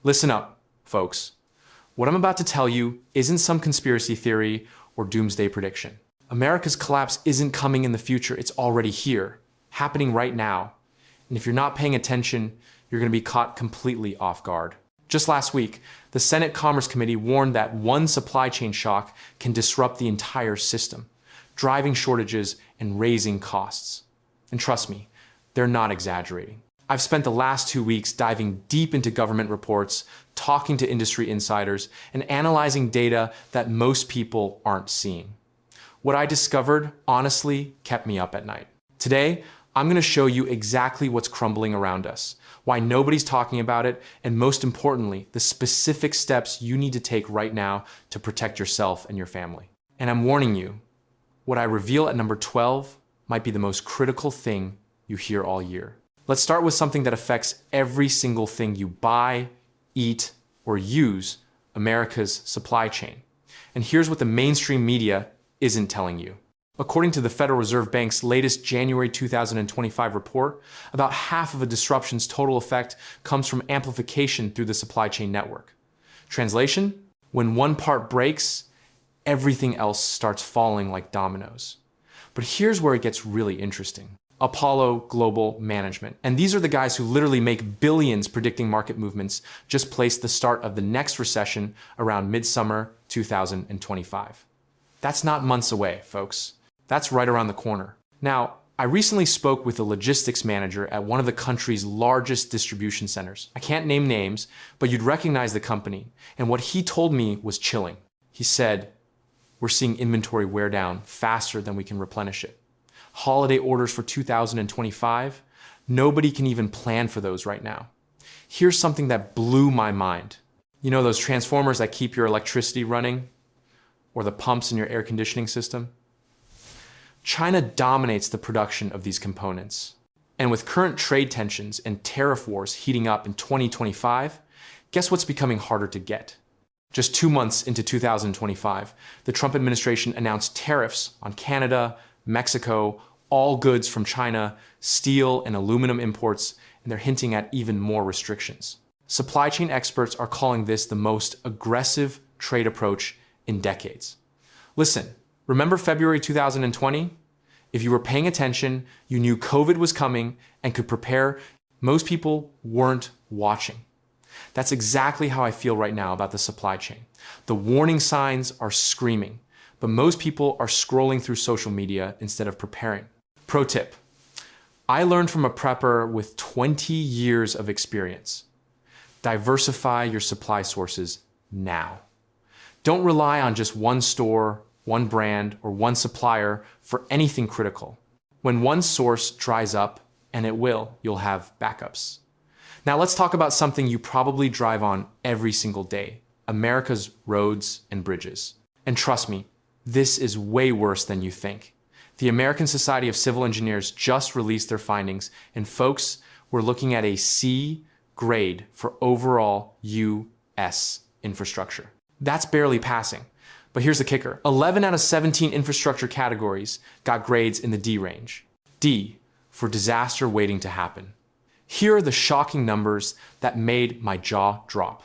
Listen up, folks. What I'm about to tell you isn't some conspiracy theory or doomsday prediction. America's collapse isn't coming in the future, it's already here, happening right now. And if you're not paying attention, you're going to be caught completely off guard. Just last week, the Senate Commerce Committee warned that one supply chain shock can disrupt the entire system, driving shortages and raising costs. And trust me, they're not exaggerating. I've spent the last 2 weeks diving deep into government reports, talking to industry insiders, and analyzing data that most people aren't seeing. What I discovered, honestly, kept me up at night. Today, I'm going to show you exactly what's crumbling around us, why nobody's talking about it, and most importantly, the specific steps you need to take right now to protect yourself and your family. And I'm warning you, what I reveal at number 12 might be the most critical thing you hear all year. Let's start with something that affects every single thing you buy, eat, or use, America's supply chain. And here's what the mainstream media isn't telling you. According to the Federal Reserve Bank's latest January 2025 report, about half of a disruption's total effect comes from amplification through the supply chain network. Translation? When one part breaks, everything else starts falling like dominoes. But here's where it gets really interesting. Apollo Global Management. And these are the guys who literally make billions predicting market movements, just placed the start of the next recession around midsummer 2025. That's not months away, folks. That's right around the corner. Now, I recently spoke with a logistics manager at one of the country's largest distribution centers. I can't name names, but you'd recognize the company. And what he told me was chilling. He said, "We're seeing inventory wear down faster than we can replenish it. Holiday orders for 2025, nobody can even plan for those right now." Here's something that blew my mind. You know those transformers that keep your electricity running? Or the pumps in your air conditioning system? China dominates the production of these components. And with current trade tensions and tariff wars heating up in 2025, guess what's becoming harder to get? Just 2 months into 2025, the Trump administration announced tariffs on Canada, Mexico, all goods from China, steel and aluminum imports, and they're hinting at even more restrictions. Supply chain experts are calling this the most aggressive trade approach in decades. Listen, remember February 2020? If you were paying attention, you knew COVID was coming and could prepare. Most people weren't watching. That's exactly how I feel right now about the supply chain. The warning signs are screaming, but most people are scrolling through social media instead of preparing. Pro tip: I learned from a prepper with 20 years of experience. Diversify your supply sources now. Don't rely on just one store, one brand, or one supplier for anything critical. When one source dries up, and it will, you'll have backups. Now let's talk about something you probably drive on every single day: America's roads and bridges. And trust me, this is way worse than you think. The American Society of Civil Engineers just released their findings, and folks, we're looking at a C grade for overall U.S. infrastructure. That's barely passing. But here's the kicker. 11 out of 17 infrastructure categories got grades in the D range. D for disaster waiting to happen. Here are the shocking numbers that made my jaw drop.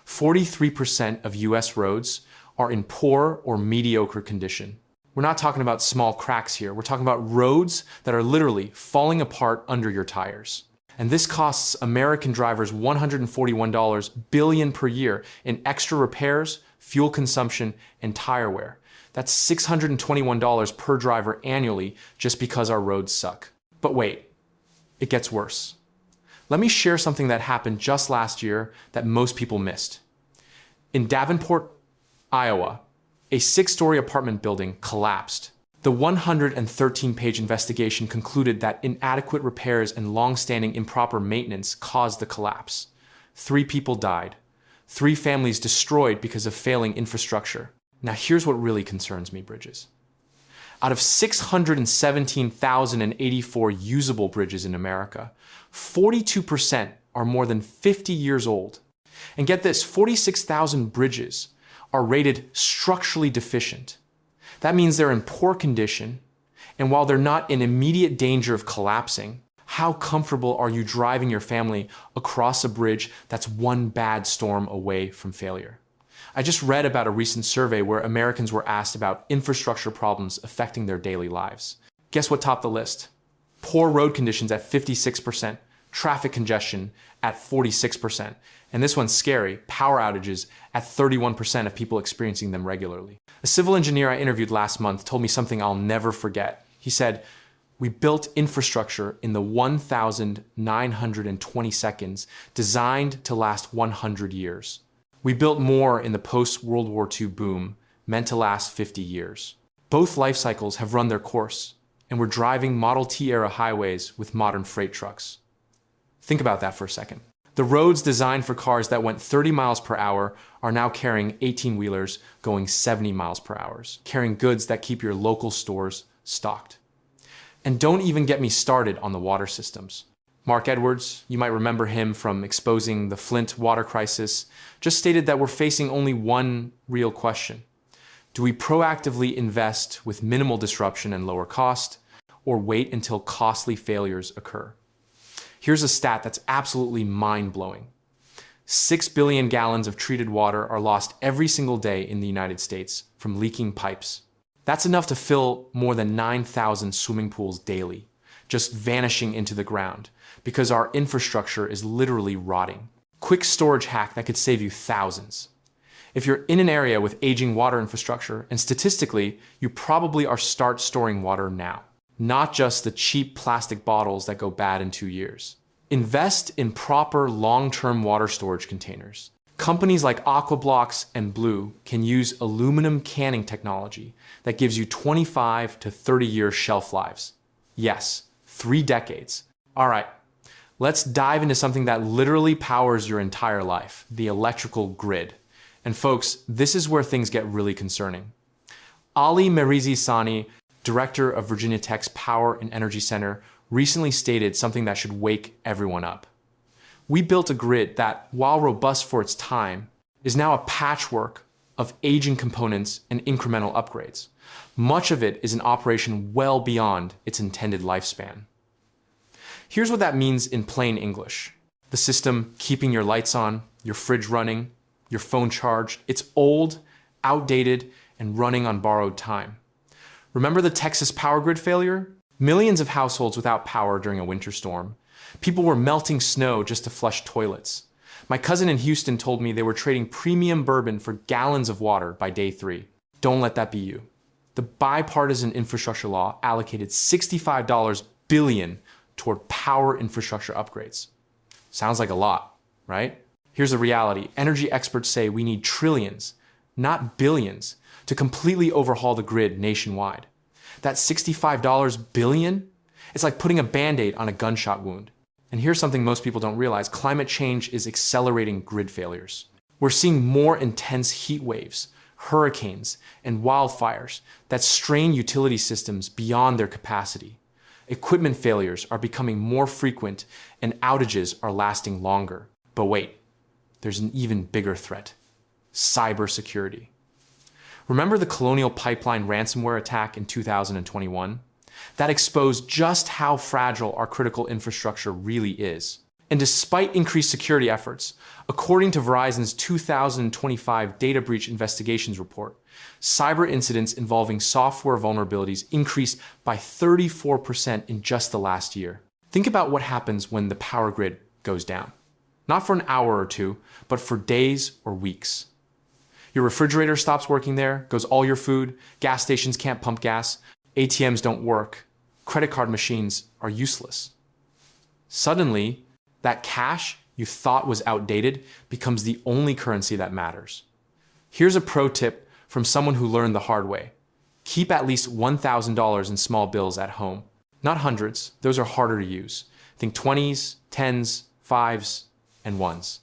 43% of US roads are in poor or mediocre condition. We're not talking about small cracks here. We're talking about roads that are literally falling apart under your tires. And this costs American drivers $141 billion per year in extra repairs, fuel consumption, and tire wear. That's $621 per driver annually just because our roads suck. But wait, it gets worse. Let me share something that happened just last year that most people missed. In Davenport, Iowa, a 6-story apartment building collapsed. The 113-page investigation concluded that inadequate repairs and long-standing improper maintenance caused the collapse. 3 people died. 3 families destroyed because of failing infrastructure. Now here's what really concerns me, Bridges. Out of 617,084 usable bridges in America, 42% are more than 50 years old. And get this, 46,000 bridges are rated structurally deficient. That means they're in poor condition, and while they're not in immediate danger of collapsing, How comfortable are you driving your family across a bridge that's one bad storm away from failure? I just read about a recent survey where Americans were asked about infrastructure problems affecting their daily lives. Guess what topped the list? Poor road conditions at 56%, traffic congestion at 46%, and this one's scary, power outages at 31% of people experiencing them regularly. A civil engineer I interviewed last month told me something I'll never forget. He said, "We built infrastructure in the 1,920 seconds designed to last 100 years. We built more in the post-World War II boom meant to last 50 years. Both life cycles have run their course, and we're driving Model T-era highways with modern freight trucks." Think about that for a second. The roads designed for cars that went 30 miles per hour are now carrying 18-wheelers going 70 miles per hour, carrying goods that keep your local stores stocked. And don't even get me started on the water systems. Mark Edwards, you might remember him from exposing the Flint water crisis, just stated that we're facing only one real question. Do we proactively invest with minimal disruption and lower cost, or wait until costly failures occur? Here's a stat that's absolutely mind-blowing. 6 billion gallons of treated water are lost every single day in the United States from leaking pipes. That's enough to fill more than 9,000 swimming pools daily, just vanishing into the ground, because our infrastructure is literally rotting. Quick storage hack that could save you thousands. If you're in an area with aging water infrastructure, and statistically, you probably are start storing water now, not just the cheap plastic bottles that go bad in 2 years. Invest in proper long-term water storage containers. Companies like Aquablocks and Blue can use aluminum canning technology that gives you 25 to 30-year shelf lives. Yes, 3 decades. All right, let's dive into something that literally powers your entire life, the electrical grid. And folks, this is where things get really concerning. Ali Merizi Sani, director of Virginia Tech's Power and Energy Center, recently stated something that should wake everyone up. We built a grid that, while robust for its time, is now a patchwork of aging components and incremental upgrades. Much of it is in operation well beyond its intended lifespan. Here's what that means in plain English. The system keeping your lights on, your fridge running, your phone charged, it's old, outdated, and running on borrowed time. Remember the Texas power grid failure? Millions of households without power during a winter storm. People were melting snow just to flush toilets. My cousin in Houston told me they were trading premium bourbon for gallons of water by day 3. Don't let that be you. The bipartisan infrastructure law allocated $65 billion toward power infrastructure upgrades. Sounds like a lot, right? Here's the reality. Energy experts say we need trillions, not billions, to completely overhaul the grid nationwide. That $65 billion, it's like putting a Band-Aid on a gunshot wound. And here's something most people don't realize. Climate change is accelerating grid failures. We're seeing more intense heat waves, hurricanes, and wildfires that strain utility systems beyond their capacity. Equipment failures are becoming more frequent and outages are lasting longer. But wait, there's an even bigger threat: cybersecurity. Remember the Colonial Pipeline ransomware attack in 2021? That exposed just how fragile our critical infrastructure really is. And despite increased security efforts, according to Verizon's 2025 Data Breach Investigations Report, cyber incidents involving software vulnerabilities increased by 34% in just the last year. Think about what happens when the power grid goes down. Not for an hour or two, but for days or weeks. Your refrigerator stops working there, goes all your food, gas stations can't pump gas, ATMs don't work, credit card machines are useless. Suddenly, that cash you thought was outdated becomes the only currency that matters. Here's a pro tip from someone who learned the hard way. Keep at least $1,000 in small bills at home. Not hundreds, those are harder to use. Think 20s, 10s, 5s, and 1s.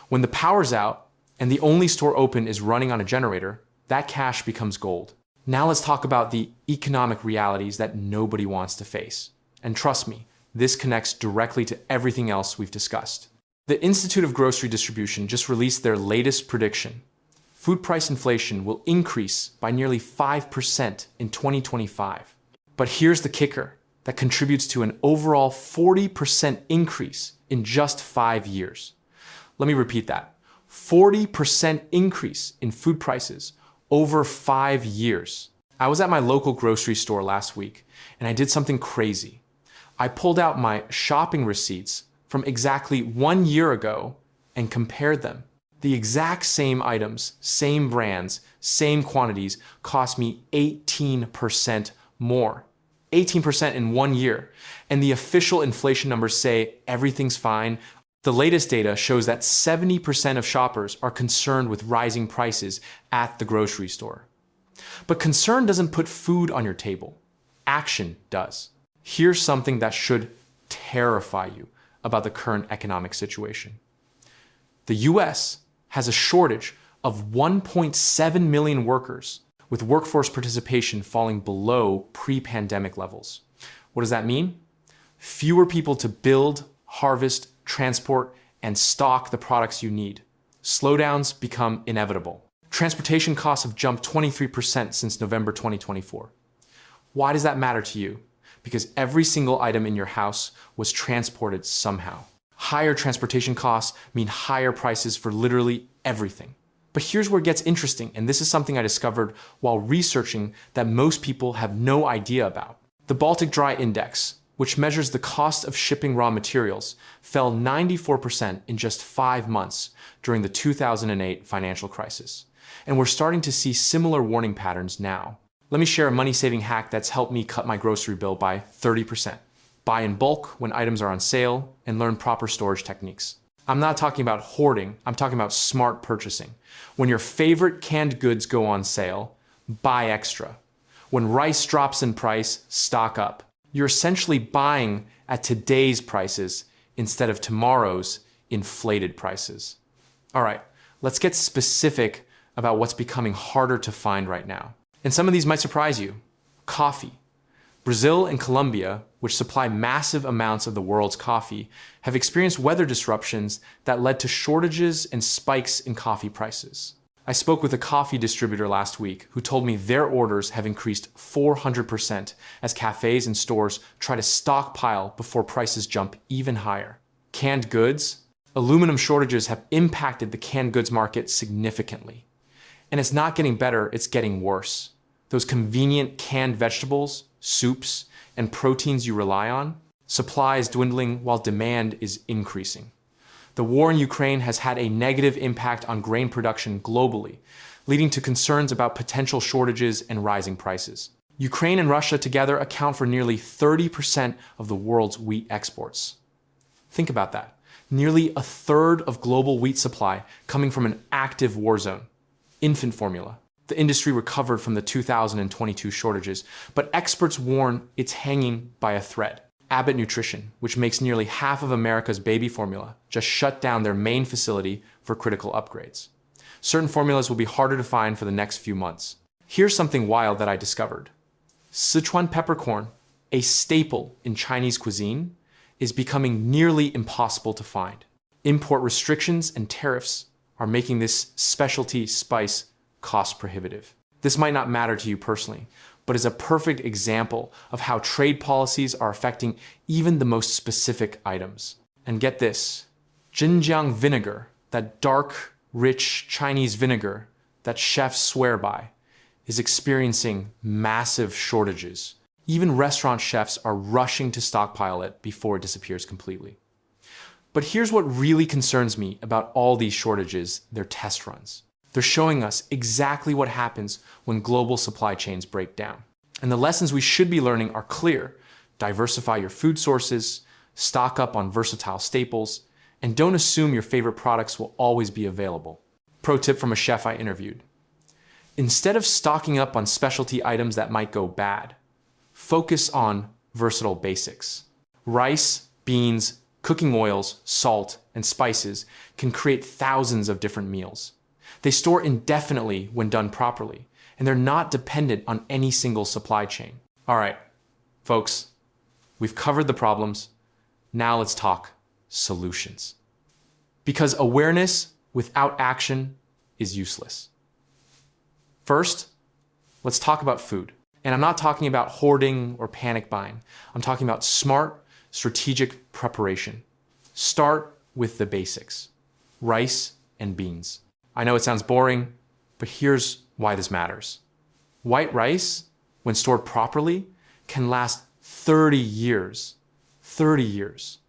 When the power's out and the only store open is running on a generator, that cash becomes gold. Now let's talk about the economic realities that nobody wants to face. And trust me, this connects directly to everything else we've discussed. The Institute of Grocery Distribution just released their latest prediction. Food price inflation will increase by nearly 5% in 2025. But here's the kicker. that contributes to an overall 40% increase in just 5 years. Let me repeat that. 40% increase in food prices over 5 years. I was at my local grocery store last week and I did something crazy. I pulled out my shopping receipts from exactly 1 year ago and compared them. The exact same items, same brands, same quantities cost me 18% more. 18% in 1 year. And the official inflation numbers say everything's fine. The latest data shows that 70% of shoppers are concerned with rising prices at the grocery store. But concern doesn't put food on your table. Action does. Here's something that should terrify you about the current economic situation. The US has a shortage of 1.7 million workers, with workforce participation falling below pre-pandemic levels. What does that mean? Fewer people to build, harvest, transport, and stock the products you need. Slowdowns become inevitable. Transportation costs have jumped 23% since November 2024. Why does that matter to you? Because every single item in your house was transported somehow. Higher transportation costs mean higher prices for literally everything. But here's where it gets interesting, and this is something I discovered while researching that most people have no idea about. The Baltic Dry Index, which measures the cost of shipping raw materials, fell 94% in just 5 months during the 2008 financial crisis. And we're starting to see similar warning patterns now. Let me share a money-saving hack that's helped me cut my grocery bill by 30%. Buy in bulk when items are on sale and learn proper storage techniques. I'm not talking about hoarding, I'm talking about smart purchasing. When your favorite canned goods go on sale, buy extra. When rice drops in price, stock up. You're essentially buying at today's prices instead of tomorrow's inflated prices. All right, let's get specific about what's becoming harder to find right now. And some of these might surprise you. Coffee. Brazil and Colombia, which supply massive amounts of the world's coffee, have experienced weather disruptions that led to shortages and spikes in coffee prices. I spoke with a coffee distributor last week who told me their orders have increased 400% as cafes and stores try to stockpile before prices jump even higher. Canned goods. Aluminum shortages have impacted the canned goods market significantly. And it's not getting better, it's getting worse. Those convenient canned vegetables, soups, and proteins you rely on, supply is dwindling while demand is increasing. The war in Ukraine has had a negative impact on grain production globally, leading to concerns about potential shortages and rising prices. Ukraine and Russia together account for nearly 30% of the world's wheat exports. Think about that. Nearly a third of global wheat supply coming from an active war zone. Infant formula. The industry recovered from the 2022 shortages, but experts warn it's hanging by a thread. Abbott Nutrition, which makes nearly half of America's baby formula, just shut down their main facility for critical upgrades. Certain formulas will be harder to find for the next few months. Here's something wild that I discovered. Sichuan peppercorn, a staple in Chinese cuisine, is becoming nearly impossible to find. Import restrictions and tariffs are making this specialty spice cost prohibitive. This might not matter to you personally, but is a perfect example of how trade policies are affecting even the most specific items. And get this, Jinjiang vinegar, that dark, rich Chinese vinegar that chefs swear by, is experiencing massive shortages. Even restaurant chefs are rushing to stockpile it before it disappears completely. But here's what really concerns me about all these shortages, they're test runs. They're showing us exactly what happens when global supply chains break down. And the lessons we should be learning are clear. Diversify your food sources, stock up on versatile staples, and don't assume your favorite products will always be available. Pro tip from a chef I interviewed. Instead of stocking up on specialty items that might go bad, focus on versatile basics. Rice, beans, cooking oils, salt, and spices can create thousands of different meals. They store indefinitely when done properly, and they're not dependent on any single supply chain. All right, folks, we've covered the problems. Now let's talk solutions. Because awareness without action is useless. First, let's talk about food. And I'm not talking about hoarding or panic buying. I'm talking about smart, strategic preparation. Start with the basics: rice and beans. I know it sounds boring, but here's why this matters. White rice, when stored properly, can last 30 years. 30 years.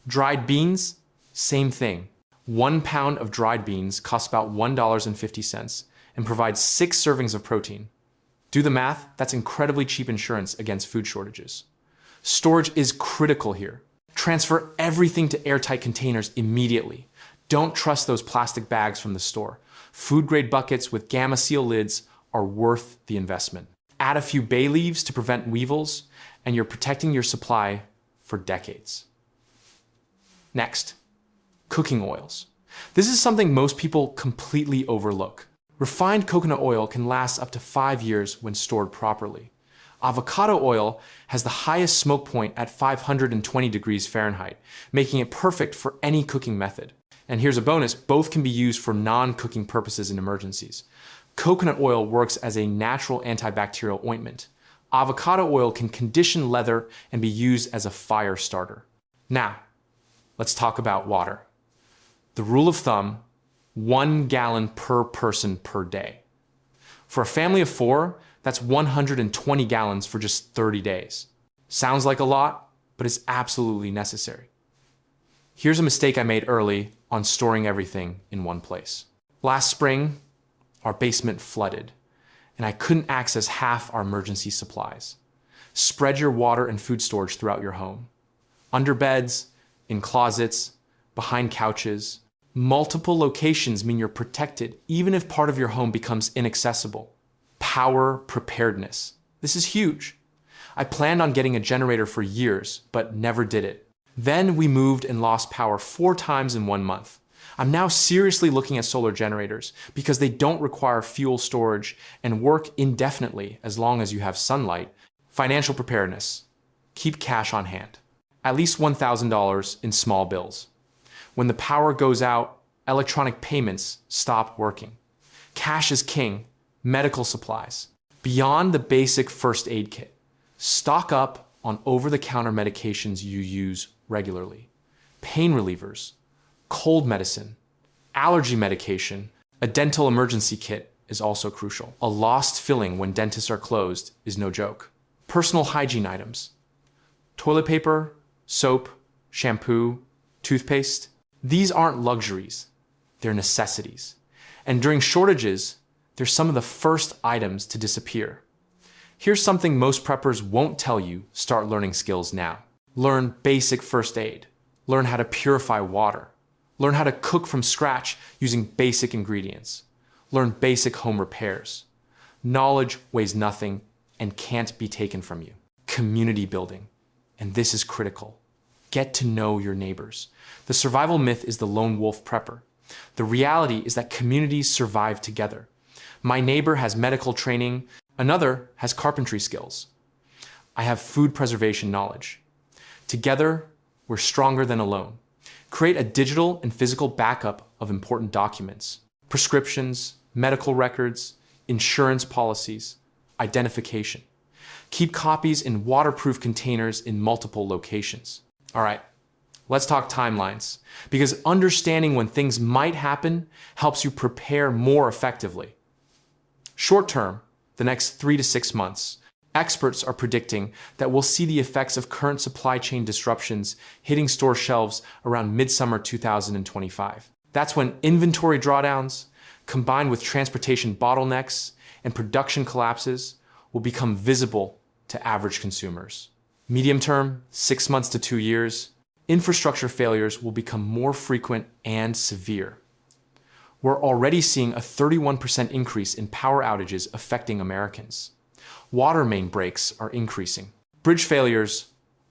Dried beans, same thing. 1 pound of dried beans costs about $1.50 and provides 6 servings of protein. Do the math, that's incredibly cheap insurance against food shortages. Storage is critical here. Transfer everything to airtight containers immediately. Don't trust those plastic bags from the store. Food-grade buckets with Gamma Seal lids are worth the investment. Add a few bay leaves to prevent weevils, and you're protecting your supply for decades. Next, cooking oils. This is something most people completely overlook. Refined coconut oil can last up to 5 years when stored properly. Avocado oil has the highest smoke point at 520 degrees Fahrenheit, making it perfect for any cooking method. And here's a bonus: both can be used for non-cooking purposes in emergencies. Coconut oil works as a natural antibacterial ointment. Avocado oil can condition leather and be used as a fire starter. Now, let's talk about water. The rule of thumb: 1 gallon per person per day. For a family of 4, that's 120 gallons for just 30 days. Sounds like a lot, but it's absolutely necessary. Here's a mistake I made early on storing everything in one place. Last spring, our basement flooded, and I couldn't access half our emergency supplies. Spread your water and food storage throughout your home. Under beds, in closets, behind couches. Multiple locations mean you're protected even if part of your home becomes inaccessible. Power preparedness. This is huge. I planned on getting a generator for years, but never did it. Then we moved and lost power 4 times in 1 month. I'm now seriously looking at solar generators because they don't require fuel storage and work indefinitely as long as you have sunlight. Financial preparedness. Keep cash on hand. At least $1,000 in small bills. When the power goes out, electronic payments stop working. Cash is king. Medical supplies. Beyond the basic first aid kit, stock up on over-the-counter medications you use regularly. Pain relievers, cold medicine, allergy medication. A dental emergency kit is also crucial. A lost filling when dentists are closed is no joke. Personal hygiene items. Toilet paper, soap, shampoo, toothpaste. These aren't luxuries, they're necessities. And during shortages, they're some of the first items to disappear. Here's something most preppers won't tell you: start learning skills now. Learn basic first aid. Learn how to purify water. Learn how to cook from scratch using basic ingredients. Learn basic home repairs. Knowledge weighs nothing and can't be taken from you. Community building. And this is critical. Get to know your neighbors. The survival myth is the lone wolf prepper. The reality is that communities survive together. My neighbor has medical training. Another has carpentry skills. I have food preservation knowledge. Together, we're stronger than alone. Create a digital and physical backup of important documents, prescriptions, medical records, insurance policies, identification. Keep copies in waterproof containers in multiple locations. All right, let's talk timelines, because understanding when things might happen helps you prepare more effectively. Short term, the next 3 to 6 months, experts are predicting that we'll see the effects of current supply chain disruptions hitting store shelves around midsummer 2025. That's when inventory drawdowns, combined with transportation bottlenecks and production collapses, will become visible to average consumers. Medium term, 6 months to 2 years, infrastructure failures will become more frequent and severe. We're already seeing a 31% increase in power outages affecting Americans. Water main breaks are increasing. Bridge failures,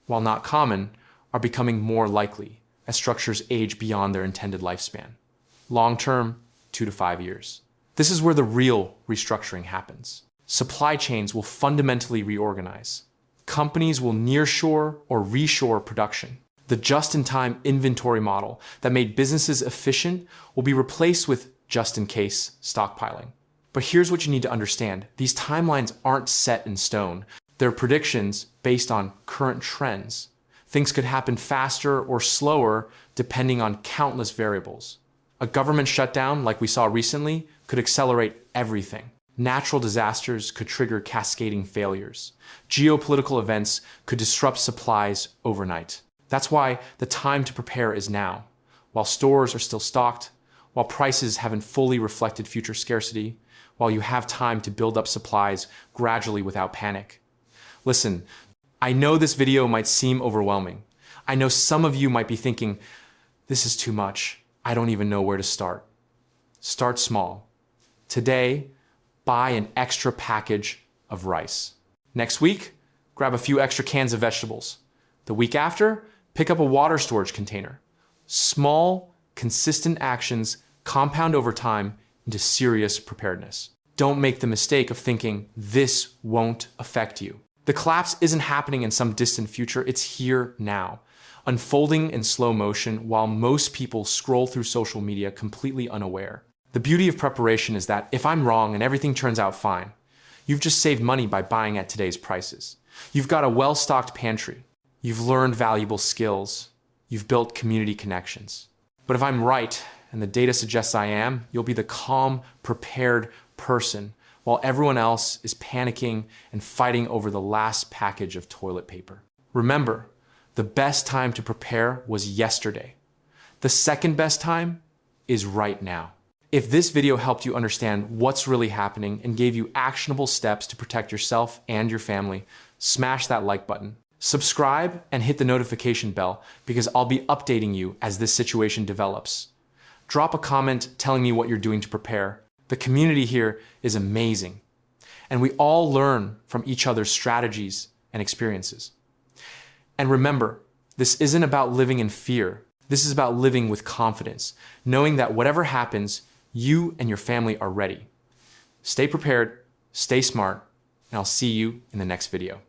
while not common, are becoming more likely as structures age beyond their intended lifespan. Long term, 2 to 5 years. This is where the real restructuring happens. Supply chains will fundamentally reorganize. Companies will nearshore or reshore production. The just-in-time inventory model that made businesses efficient will be replaced with just-in-case stockpiling. But here's what you need to understand. These timelines aren't set in stone. They're predictions based on current trends. Things could happen faster or slower depending on countless variables. A government shutdown, like we saw recently, could accelerate everything. Natural disasters could trigger cascading failures. Geopolitical events could disrupt supplies overnight. That's why the time to prepare is now. While stores are still stocked, while prices haven't fully reflected future scarcity, while you have time to build up supplies gradually without panic. Listen, I know this video might seem overwhelming. I know some of you might be thinking, this is too much. I don't even know where to start. Start small. Today, buy an extra package of rice. Next week, grab a few extra cans of vegetables. The week after, pick up a water storage container. Small, consistent actions compound over time into serious preparedness. Don't make the mistake of thinking this won't affect you. The collapse isn't happening in some distant future, it's here now, unfolding in slow motion while most people scroll through social media completely unaware. The beauty of preparation is that if I'm wrong and everything turns out fine, you've just saved money by buying at today's prices. You've got a well-stocked pantry. You've learned valuable skills. You've built community connections. But if I'm right, and the data suggests I am, you'll be the calm, prepared person while everyone else is panicking and fighting over the last package of toilet paper. Remember, the best time to prepare was yesterday. The second best time is right now. If this video helped you understand what's really happening and gave you actionable steps to protect yourself and your family, smash that like button. Subscribe and hit the notification bell because I'll be updating you as this situation develops. Drop a comment telling me what you're doing to prepare. The community here is amazing, and we all learn from each other's strategies and experiences. And remember, this isn't about living in fear. This is about living with confidence, knowing that whatever happens, you and your family are ready. Stay prepared, stay smart, and I'll see you in the next video.